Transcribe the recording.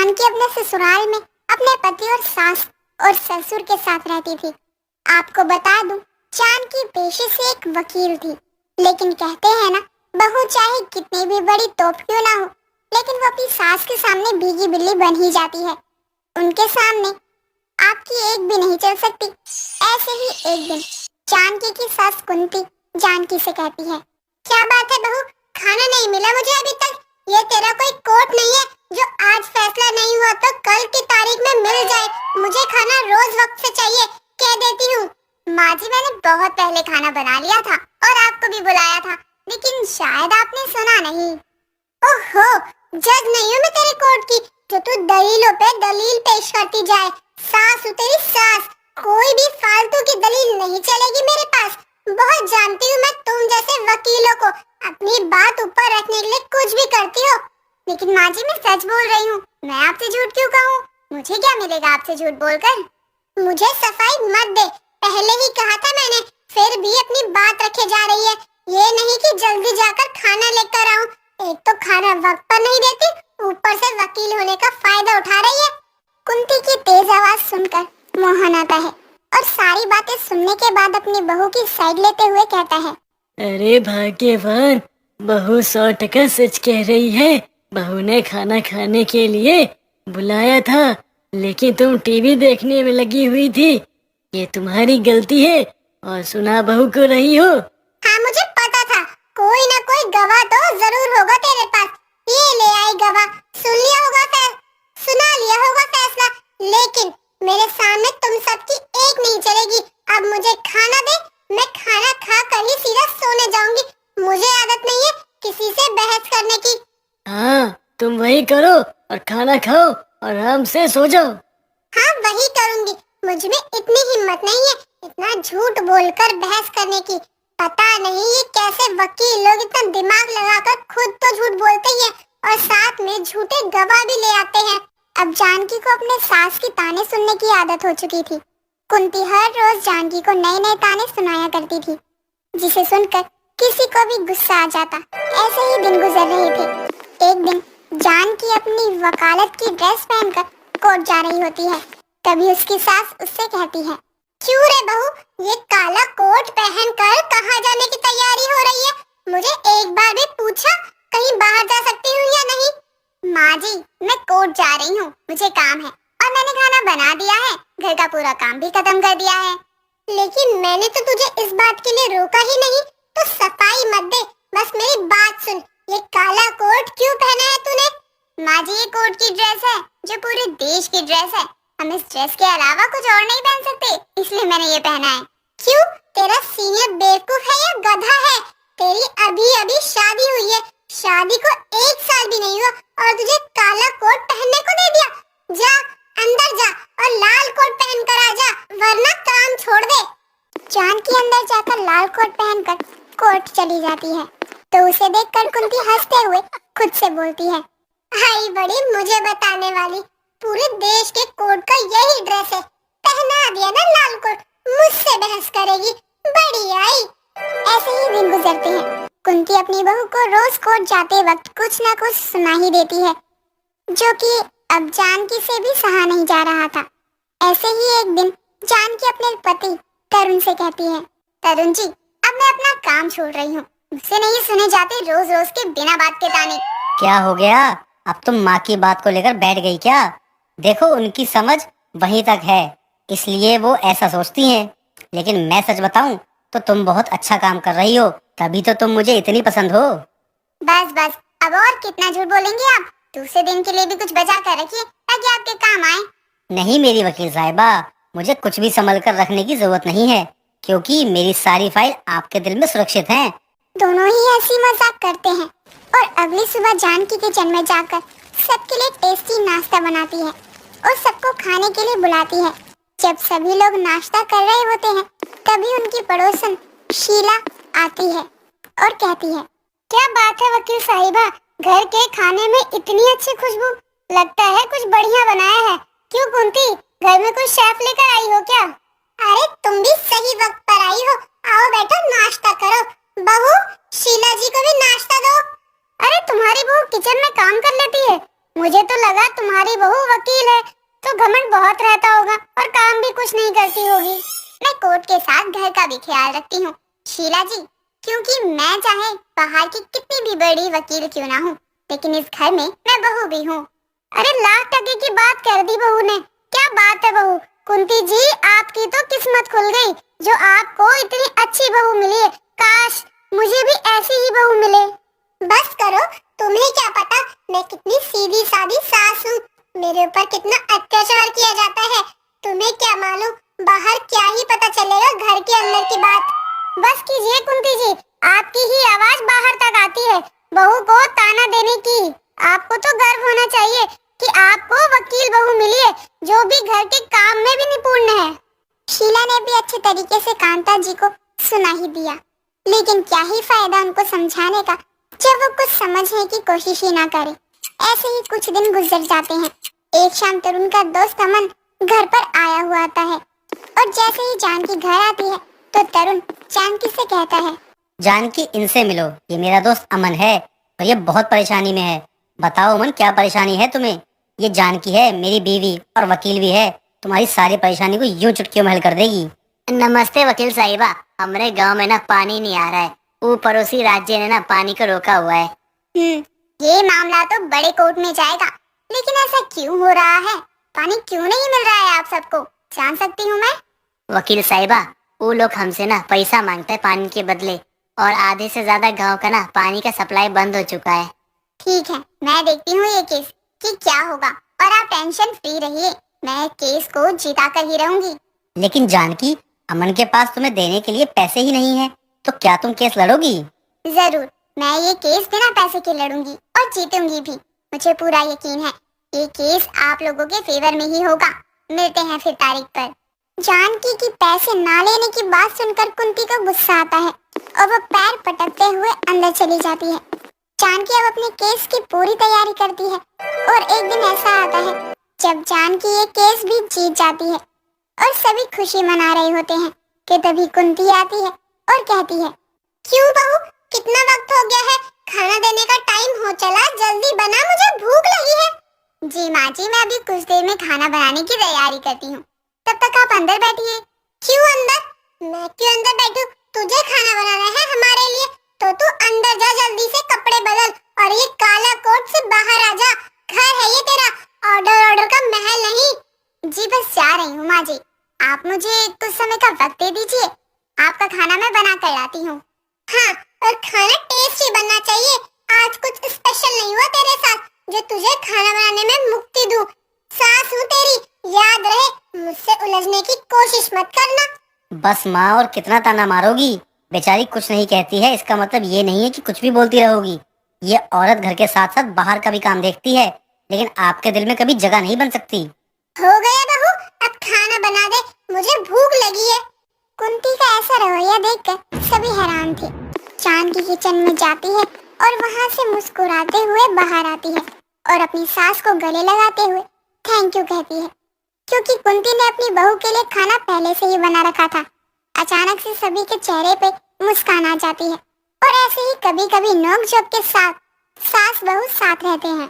जानकी अपने ससुराल में अपने पति और सास और ससुर के साथ रहती थी। आपको बता दूं, जानकी पेशे से एक वकील थी, लेकिन कहते हैं ना, बहू चाहे कितनी भी बड़ी तोप क्यों ना हो, लेकिन वो अपनी सास के सामने भीगी बिल्ली बन ही जाती है। उनके सामने आपकी एक भी नहीं चल सकती। ऐसे ही एक दिन जानकी की सास कुंती जानकी से कहती है, क्या बात है बहू, खाना नहीं मिला मुझे अभी तक? ये तेरा कोई कोर्ट नहीं है जो आज फैसला नहीं हुआ तो कल की तारीख में मिल जाए। मुझे खाना रोज वक्त से चाहिए, कह देती हूँ। माँ जी, मैंने बहुत पहले खाना बना लिया था और आपको भी बुलाया था, लेकिन शायद आपने सुना नहीं। ओहो, जज नहीं हूँ मैं तेरे कोर्ट की जो तू दलीलों पे दलील पेश करती जाए। सास हूँ तेरी सास, कोई भी फालतू की दलील नहीं चलेगी मेरे पास। बहुत जानती हूँ मैं तुम जैसे वकीलों को, अपनी बात ऊपर रखने के लिए कुछ भी करती हो। लेकिन माँ जी, मैं सच बोल रही हूँ, मैं आपसे झूठ क्यों कहूँ? मुझे क्या मिलेगा आपसे झूठ बोलकर? मुझे सफाई मत दे, पहले ही कहा था मैंने, फिर भी अपनी बात रखे जा रही है। ये नहीं कि जल्दी जाकर खाना लेकर आऊं, एक तो खाना वक्त पर नहीं देती, ऊपर से वकील होने का फायदा उठा रही है। कुंती की तेज आवाज सुनकर मोहन आता है और सारी बातें सुनने के बाद अपनी बहू की साइड लेते हुए कहता है, अरे भाग्यवान, बहू 100% सच कह रही है। बहू ने खाना खाने के लिए बुलाया था, लेकिन तुम टीवी देखने में लगी हुई थी। ये तुम्हारी गलती है और सुना बहू को रही हो। हाँ, मुझे पता था कोई ना कोई गवाह तो जरूर होगा तेरे पास। ये ले आई गवाह, सुना लिया होगा फैसला, लेकिन मेरे सामने तुम सबकी एक नहीं चलेगी। अब मुझे खाना दे, मैं खाना खा कर ही सीधा सोने जाऊंगी। मुझे आदत नहीं है किसी से बहस करने की। हाँ, तुम वही करो और खाना खाओ और आराम से सो जाओ। हाँ, वही करूंगी। मुझ में इतनी हिम्मत नहीं है इतना झूठ बोलकर बहस करने की। पता नहीं ये कैसे वकील लोग इतना दिमाग लगाकर खुद तो झूठ बोलते ही हैं और साथ में झूठे गवाह भी ले आते हैं। अब जानकी को अपने सास की ताने सुनने की आदत हो चुकी थी। कुंती हर रोज जानकी को नए नए ताने सुनाया करती थी, जिसे सुनकर किसी को भी गुस्सा आ जाता। ऐसे ही दिन गुजर रहे थे। एक दिन जानकी अपनी वकालत की ड्रेस पहनकर कोर्ट जा रही होती है। तभी उसकी सास उससे कहती है, क्यों रे बहू, ये काला कोट पहनकर कहाँ जाने की तैयारी हो रही है? मुझे एक बार भी पूछा कहीं बाहर जा सकती हूँ या नहीं? माँ जी, मैं कोर्ट जा रही हूँ, मुझे काम है और मैंने खाना बना दिया है, घर का पूरा काम भी खत्म कर दिया है। लेकिन मैंने तो तुझे इस बात के लिए रोका ही नहीं, तो सफाई मत दे, बस मेरी बात सुन। ये काला कोट क्यों पहना है तूने? माँ जी, ये कोर्ट की ड्रेस है जो पूरे देश की ड्रेस है। हम इस ड्रेस के अलावा कुछ और नहीं पहन सकते, इसलिए मैंने ये पहना है। क्यों, तेरा सीनियर बेवकूफ है या गधा है? तेरी अभी अभी शादी हुई है, शादी को 1 साल भी नहीं हुआ और तुझे काला कोट पहनने को दे दिया। जा अंदर जा और लाल कोट पहन कर आ जा, वरना काम छोड़ दे। जानकी अंदर जाकर लाल कोट पहनकर कोर्ट चली जाती है, तो उसे देखकर कुंती हंसते हुए खुद से बोलती है, आई बड़ी मुझे बताने वाली, पूरे देश के कोर्ट का यही ड्रेस है, पहना दिया ना लाल कोट, मुझसे बहस करेगी, बड़ी आई। ऐसे ही दिन गुजरते हैं। कुंती अपनी बहू को रोज कोर्ट जाते वक्त कुछ न कुछ सुना ही देती है, जो कि अब जानकी से भी सहा नहीं जा रहा था। ऐसे ही एक दिन जानकी अपने पति तरुण से कहती है, तरुण जी, अब मैं अपना काम छोड़ रही हूँ, मुझसे नहीं सुने जाते रोज रोज के बिना बात के ताने। क्या हो गया? अब तुम माँ की बात को लेकर बैठ गई क्या? देखो, उनकी समझ वहीं तक है, इसलिए वो ऐसा सोचती हैं। लेकिन मैं सच बताऊं तो तुम बहुत अच्छा काम कर रही हो, तभी तो तुम मुझे इतनी पसंद हो। बस बस, अब और कितना झूठ बोलेंगे आप? दूसरे दिन के लिए भी कुछ बचा कर रखिए ताकि आपके काम आए। नहीं मेरी वकील साहिबा, मुझे कुछ भी संभल कर रखने की जरूरत नहीं है, क्योंकि मेरी सारी फाइल आपके दिल में सुरक्षित हैं। दोनों ही हंसी मजाक करते हैं और अगली सुबह जानकी किचन में जाकर सबके लिए टेस्टी नाश्ता बनाती है और सबको खाने के लिए बुलाती है। जब सभी लोग नाश्ता कर रहे होते हैं, तभी उनकी पड़ोसन शीला आती है और कहती है, क्या बात है वकील साहिबा, घर के खाने में इतनी अच्छी खुशबू, लगता है कुछ बढ़िया बनाया है। क्यों कुंती, घर में कुछ शेफ लेकर आई हो क्या? अरे तुम भी सही वक्त पर आई हो, आओ बैठो नाश्ता करो। बहू, शीला जी को भी नाश्ता दो। अरे तुम्हारी बहू किचन में काम कर लेती है, मुझे तो लगा तुम्हारी बहू वकील है, तो घमंड बहुत रहता होगा और काम भी कुछ नहीं करती होगी। मैं कोर्ट के साथ घर का भी ख्याल रखती हूँ शीला जी, क्योंकि मैं चाहे बाहर की कितनी भी बड़ी वकील क्यों ना हूँ, लेकिन इस घर में मैं बहू भी हूँ। अरे लाख टके की बात कर दी बहू ने। क्या बात है बहू। कुंती जी, आपकी तो किस्मत खुल गई जो आपको इतनी अच्छी बहू मिली है। काश मुझे भी ऐसी ही बहू मिले। बस करो, तुम्हें क्या पता मैं कितनी सीधी सादी सास हूँ, मेरे ऊपर कितना अत्याचार किया जाता है। तुम्हें क्या मालूम, बाहर क्या ही पता चलेगा घर के अंदर की बात। बस कीजिए कुंती जी, आपकी ही आवाज बाहर तक आती है बहू को ताना देने की। आपको तो गर्व होना चाहिए कि आपको वकील बहू मिली है जो भी घर के काम में भी निपुण है। शीला ने भी अच्छे तरीके से कांता जी को सुना ही दिया, लेकिन क्या ही फायदा उनको समझाने का जब वो कुछ समझने की कोशिश ही ना करे। ऐसे ही कुछ दिन गुजर जाते हैं। एक शाम तरुण का दोस्त अमन घर पर आया हुआ आता है और जैसे ही जानकी घर आती है तो तरुण जानकी से कहता है, जानकी, इनसे मिलो, ये मेरा दोस्त अमन है और ये बहुत परेशानी में है। बताओ अमन, क्या परेशानी है तुम्हें? ये जानकी है, मेरी बीवी और वकील भी है, तुम्हारी सारी परेशानी को यूं चुटकियों में हल कर देगी। नमस्ते वकील साहिबा, हमारे गांव में ना पानी नहीं आ रहा है। वो पड़ोसी राज्य ने ना पानी को रोका हुआ है। ये मामला तो बड़े कोर्ट में जाएगा, लेकिन ऐसा क्यों हो रहा है? पानी क्यों नहीं मिल रहा है आप सबको, जान सकती हूँ मैं? वकील साहिबा, वो लोग हमसे ना पैसा मांगते हैं पानी के बदले, और आधे से ज्यादा गांव का ना पानी का सप्लाई बंद हो चुका है। ठीक है, मैं देखती हूँ ये केस कि क्या होगा, और आप टेंशन फ्री रहिए, मैं केस को जीता कर ही रहूंगी। लेकिन जानकी, अमन के पास तुम्हें देने के लिए पैसे ही नहीं है, तो क्या तुम केस लड़ोगी? जरूर, मैं ये केस बिना पैसे के लड़ूंगी और जीतूंगी भी। मुझे पूरा यकीन है ये केस आप लोगों के फेवर में ही होगा। मिलते हैं फिर तारीख पर। जानकी की पैसे ना लेने की बात सुनकर कुंती को गुस्सा आता है और वो पैर पटकते हुए अंदर चली जाती है। जानकी अब अपने केस की पूरी तैयारी करती है और एक दिन ऐसा आता है जब जानकी ये केस भी जीत जाती है और सभी खुशी मना रहे होते हैं कि तभी कुंती आती है और कहती है, क्यों बहू, कितना वक्त हो गया है, खाना देने का टाइम हो चला, जल्दी बना, मुझे भूख लगी है। जी माँ जी, मैं अभी कुछ देर में खाना बनाने की तैयारी करती हूँ, तब तक आप अंदर बैठिए। क्यों अंदर? मैं क्यों अंदर बैठूं? तुझे खाना बनाना है हमारे लिए, तो तू अंदर जा, जल्दी से कपड़े बदल और ये काला कोट से बाहर आ जा। घर है ये तेरा, ऑर्डर का महल नहीं। जी बस जा रही हूँ माँ जी, आप मुझे कुछ समय का वक्त दे दीजिए, आपका खाना मैं बना कर लाती हूँ। हाँ, और खाना टेस्टी बनना चाहिए, आज कुछ स्पेशल नहीं हुआ तेरे साथ जो तुझे खाना बनाने में मुक्ति दूं। सास हूँ तेरी, याद रहे, मुझसे उलझने की कोशिश मत करना। बस माँ, और कितना ताना मारोगी? बेचारी कुछ नहीं कहती है, इसका मतलब ये नहीं है कि कुछ भी बोलती रहोगी। ये औरत घर के साथ साथ बाहर का भी काम देखती है, लेकिन आपके दिल में कभी जगह नहीं बन सकती। हो गया बहू, अब खाना बना दे, मुझे भूख लगी है। कुंती का ऐसा रवैया देखकर सभी हैरान थे। जानकी किचन में जाती है और वहाँ से मुस्कुराते हुए बाहर आती है और अपनी सास को गले लगाते हुए थैंक यू कहती है, क्योंकि कुंती ने अपनी बहू के लिए खाना पहले से ही बना रखा था। अचानक से सभी के चेहरे पे मुस्कान आ जाती है और ऐसे ही कभी कभी नोक झोंक के साथ सास बहू साथ रहते हैं।